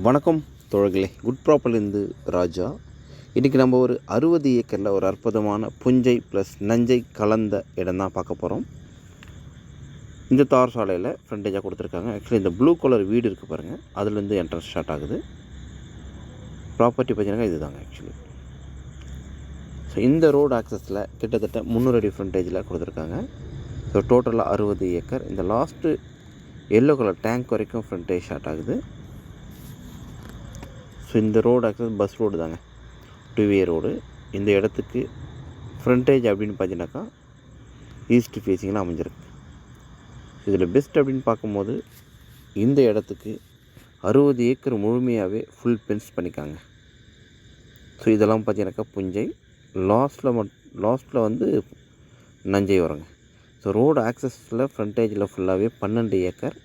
வணக்கம் தோழர்களே, குட் ப்ராப்பர்லேருந்து ராஜா. இன்றைக்கி நம்ம ஒரு 60 ஏக்கரில் ஒரு அற்புதமான புஞ்சை ப்ளஸ் நஞ்சை கலந்த இடம் தான் பார்க்க போகிறோம். இந்த தார் சாலையில் ஃப்ரண்டேஜாக கொடுத்துருக்காங்க. ஆக்சுவலி இந்த ப்ளூ கலர் வீடு இருக்குது பாருங்கள், அதுலேருந்து என்ட்ரன்ஸ் ஸ்டார்ட் ஆகுது. ப்ராப்பர்ட்டி பார்த்தீங்கன்னா இது தாங்க ஆக்சுவலி. ஸோ இந்த ரோடு ஆக்சஸில் கிட்டத்தட்ட 300 அடி ஃப்ரண்டேஜில் கொடுத்துருக்காங்க. ஸோ டோட்டலாக 60 ஏக்கர். இந்த லாஸ்ட்டு எல்லோ கலர் டேங்க் வரைக்கும் ஃப்ரண்டேஜ் ஸ்டார்ட் ஆகுது. ஸோ இந்த ரோடு ஆக்சஸ் பஸ் ரோடு தாங்க, 2-வே ரோடு. இந்த இடத்துக்கு ஃப்ரண்டேஜ் அப்படின்னு பார்த்தீங்கன்னாக்கா ஈஸ்ட் ஃபேஸிங்கில் அமைஞ்சிருக்கு. இதில் பெஸ்ட் அப்படின்னு பார்க்கும்போது இந்த இடத்துக்கு 60 ஏக்கர் முழுமையாகவே ஃபுல் பென்ஸ் பண்ணிக்காங்க. ஸோ இதெல்லாம் பார்த்தீங்கன்னாக்கா புஞ்சை, லாஸ்ட்டில் வந்து நஞ்சை வருங்க. ஸோ ரோடு ஆக்சஸில் ஃப்ரண்டேஜில் ஃபுல்லாகவே 12 ஏக்கர்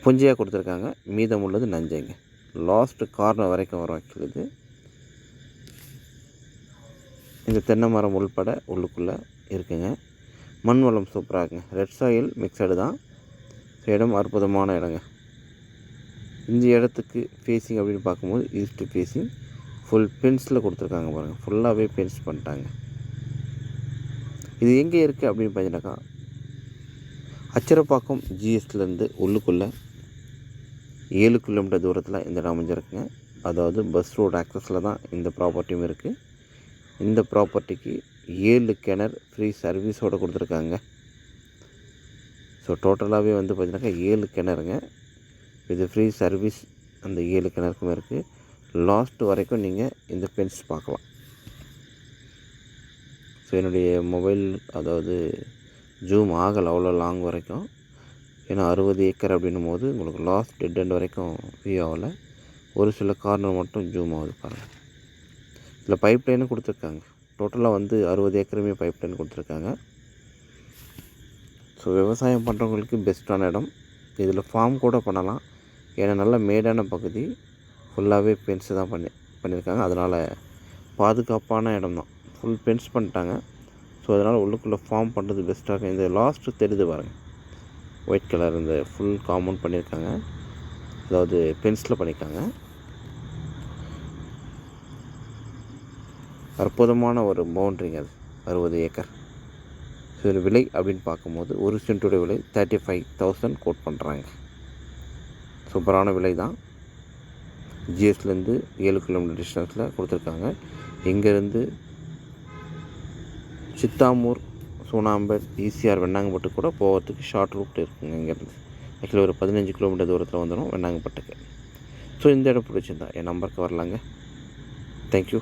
புஞ்சையாக கொடுத்துருக்காங்க. மீதம் உள்ளது நஞ்சைங்க. லாஸ்ட்டு கார்னர் வரைக்கும் வரும் ஆக்சுவலி. இது இந்த தென்னை மரம் உள்பட உள்ளுக்குள்ளே இருக்குங்க. மண் வளம் சூப்பராக இருக்குங்க. ரெட் சாயில் மிக்சடு தான். இடம் அற்புதமான இடங்க. இந்த இடத்துக்கு ஃபேஸிங் அப்படின்னு பார்க்கும்போது ஈஸ்ட் ஃபேஸிங் ஃபுல் பென்ஸில் கொடுத்துருக்காங்க பாருங்கள். ஃபுல்லாகவே பென்ஸ் பண்ணிட்டாங்க. இது எங்கே இருக்குது அப்படின்னு பார்த்தீங்கன்னாக்கா அச்சரப்பாக்கம் ஜிஎஸ்லேருந்து உள்ளுக்குள்ளே 7 கிலோமீட்டர் தூரத்தில் இந்த இடம் அமைஞ்சிருக்குங்க. அதாவது பஸ் ரோடு ஆக்சஸில் தான் இந்த ப்ராப்பர்ட்டியும் இருக்குது. இந்த ப்ராப்பர்ட்டிக்கு 7 கிணறு ஃப்ரீ சர்வீஸோடு கொடுத்துருக்காங்க. ஸோ டோட்டலாகவே வந்து பார்த்திங்கனாக்கா 7 கிணறுங்க. இது ஃப்ரீ சர்வீஸ் அந்த 7 கிணறுக்குமே இருக்குது. லாஸ்ட்டு வரைக்கும் நீங்கள் இந்த பென்ஸ் பார்க்கலாம். ஸோ என்னுடைய மொபைல் அதாவது ஜூம் ஆகலை அவ்வளோ லாங் வரைக்கும். ஏன்னா 60 ஏக்கர் அப்படின்னும் போது உங்களுக்கு லாஸ்ட் டெட் எண்ட் வரைக்கும் வியூ ஆகலை. ஒரு சில கார்னர் மட்டும் ஜூம் ஆகுது பாருங்கள். இதில் பைப் லைனும் கொடுத்துருக்காங்க. டோட்டலாக வந்து 60 ஏக்கருமே பைப் லைன் கொடுத்துருக்காங்க. ஸோ விவசாயம் பண்ணுறவங்களுக்கு பெஸ்ட்டான இடம். இதில் ஃபார்ம் கூட பண்ணலாம். ஏன்னா நல்ல மேடான பகுதி, ஃபுல்லாகவே பென்ஸு தான் பண்ணியிருக்காங்க. அதனால் பாதுகாப்பான இடம் தான். ஃபுல் பென்ஸ் பண்ணிட்டாங்க. ஸோ அதனால் உள்ளுக்குள்ளே ஃபார்ம் பண்ணுறது பெஸ்ட்டாக இருக்கும். இந்த லாஸ்ட்டு தெரியுது பாருங்கள், ஒயிட் கலர் இந்த ஃபுல் காம்பவுண்ட் பண்ணியிருக்காங்க. அதாவது பென்ஸில் பண்ணியிருக்காங்க. அற்புதமான ஒரு பவுண்ட்ரிங்க அது, 60 ஏக்கர். ஸோ இது விலை அப்படின்னு பார்க்கும்போது ஒரு சென்ட்டுடைய விலை 35,000 கோட் பண்ணுறாங்க. சூப்பரான விலை தான். ஜிஎஸ்லேருந்து 7 கிலோமீட்டர் டிஸ்டன்ஸில் கொடுத்துருக்காங்க. இங்கேருந்து சித்தாமூர், சூனாம்பேட், ஈசிஆர், வெண்ணாங்கப்பட்டு கூட போகிறதுக்கு ஷார்ட் ரூட் இருக்குங்க. இங்கேருந்து ஆக்சுவலி ஒரு 15 கிலோமீட்டர் தூரத்தில் வந்துடும் வெண்ணாங்கப்பட்டுக்கு. ஸோ இந்த இடம் பிடிச்சிருந்தா என் நம்பருக்கு வரலாங்க. தேங்க்யூ.